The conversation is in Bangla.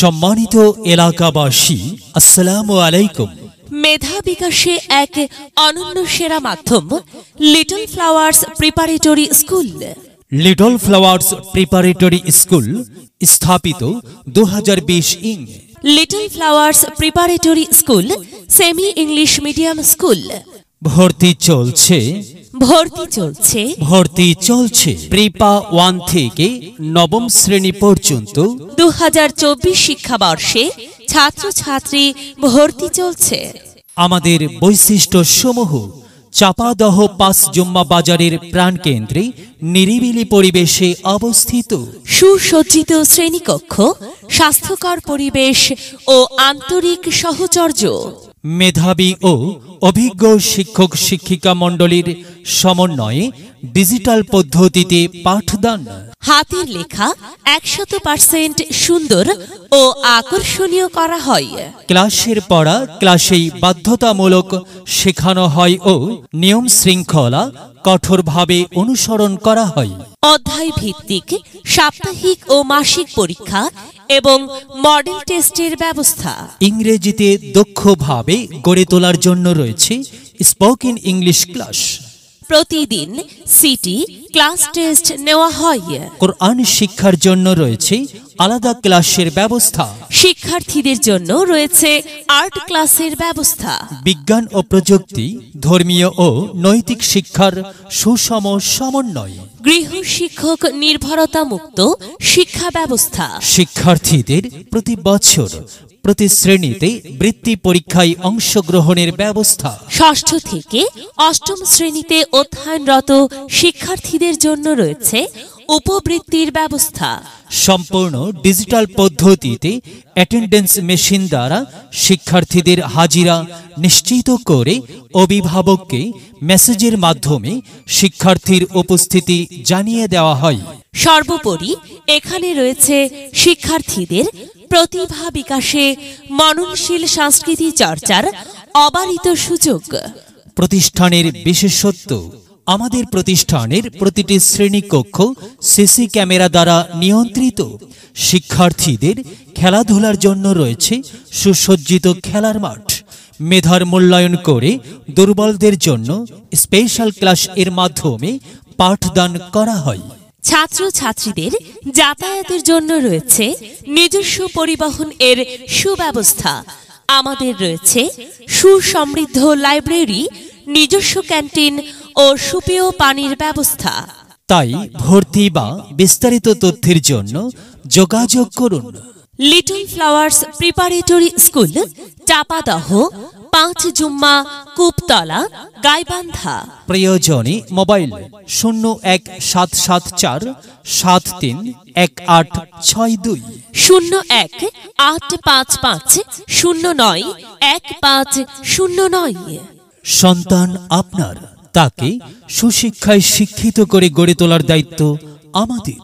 সম্মানিত এলাকাবাসী, আসসালামু আলাইকুম। মেধা বিকাশে এক অনন্য সেরা মাধ্যম little flowers preparatory school. Little flowers preparatory school স্থাপিত 2020 ইং। Little flowers preparatory school semi English medium school. ভর্তি চলছে প্রিপা 1 থেকে নবম শ্রেণী পর্যন্ত 2024 শিক্ষাবর্ষে ছাত্রছাত্রী ভর্তি চলছে। আমাদের বৈশিষ্ট্য সমূহ: চাপাদহ 5 জুম্মা বাজারের প্রাণকেন্দ্রে নিরিবিলি পরিবেশে অবস্থিত, সুসজ্জিত শ্রেণীকক্ষ, স্বাস্থ্যকর পরিবেশ ও আন্তরিক সহচর্য, মেধাবী ও অভিজ্ঞ শিক্ষক শিক্ষিকা মণ্ডলীর সমন্বয়ে ডিজিটাল পদ্ধতিতে পাঠদান, হাতের লেখা 100% সুন্দর ও আকর্ষণীয় করা হয়। ক্লাসের পড়া ক্লাসেই বাধ্যতামূলক শেখানো হয় ও নিয়ম শৃঙ্খলা কঠোরভাবে অনুসরণ করা হয়। অধ্যায় ভিত্তিক সাপ্তাহিক ও মাসিক পরীক্ষা এবং মডেল টেস্টের ব্যবস্থা। ইংরেজিতে দক্ষভাবে গড়ে তোলার জন্য রয়েছে স্পোকেন ইংলিশ ক্লাস। প্রতিদিন সিটি ক্লাস টেস্ট নেওয়া হয়। কোরআন শিক্ষার জন্য রয়েছে আলাদা ক্লাসের ব্যবস্থা। শিক্ষার্থীদের জন্য রয়েছে আর্ট ক্লাসের ব্যবস্থা। বিজ্ঞান ও প্রযুক্তি, ধর্মীয় ও নৈতিক শিক্ষার সুষম সমন্বয়। গৃহ শিক্ষক নির্ভরতা মুক্ত শিক্ষা ব্যবস্থা। শিক্ষার্থীদের প্রতি বছর প্রতি শ্রেণীতে বৃত্তি পরীক্ষায় অংশগ্রহণের ব্যবস্থা। ষষ্ঠ থেকে অষ্টম শ্রেণীতে অধ্যয়নরত শিক্ষার্থীদের জন্য রয়েছে উপবৃত্তির ব্যবস্থা। সম্পূর্ণ ডিজিটাল পদ্ধতিতে অ্যাটেন্ডেন্স মেশিন দ্বারা শিক্ষার্থীদের হাজিরা নিশ্চিত করে অভিভাবককে মেসেজের মাধ্যমে শিক্ষার্থীর উপস্থিতি জানিয়ে দেওয়া হয়। সর্বোপরি এখানে রয়েছে শিক্ষার্থীদের প্রতিভা বিকাশে মননশীল সংস্কৃতি চর্চার অবারিত সুযোগ। প্রতিষ্ঠানের বিশেষত্ব: আমাদের প্রতিষ্ঠানের প্রতিটি শ্রেণীকক্ষ সিসি ক্যামেরা দ্বারা নিয়ন্ত্রিত। শিক্ষার্থীদের খেলাধুলার জন্য রয়েছে সুসজ্জিত খেলার মাঠ। মেধার মূল্যায়ন করে দুর্বলদের জন্য স্পেশাল ক্লাস এর মাধ্যমে পাঠদান করা হয়। ছাত্রছাত্রীদের যাতায়াতের জন্য রয়েছে নিজস্ব পরিবহন এর সুব্যবস্থা। আমাদের রয়েছে সুসমৃদ্ধ লাইব্রেরি, নিজস্ব ক্যান্টিন ও সুপেয় পানির ব্যবস্থা। তাই ভর্তি বা বিস্তারিত তথ্যের জন্য যোগাযোগ করুন। Little flowers preparatory school, Chapadaha 5 জুম্মা কূপতলা, গাইবান্ধা। প্রয়োজনে মোবাইল 01774 731862 01-855-09-1509। সন্তান আপনার, তাকে সুশিক্ষায় শিক্ষিত করে গড়ে তোলার দায়িত্ব আমাদের।